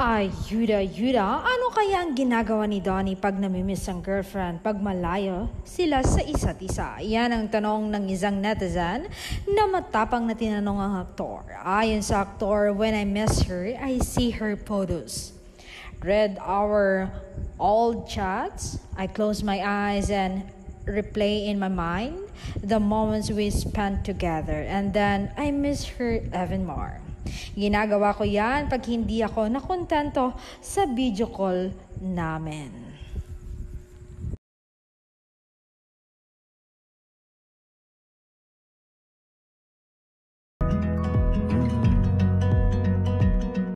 Ay, Yuda, ano kaya ang ginagawa ni Donnie pag namimiss ang girlfriend pag malayo sila sa isa't isa? Yan ang tanong ng isang netizen na matapang na tinanong ang aktor. Ayon sa aktor, when I miss her, I see her photos. Read our old chats, I close my eyes and replay in my mind the moments we spent together, and then I miss her even more. Ginagawa ko yan pag hindi ako nakontento sa video call namin.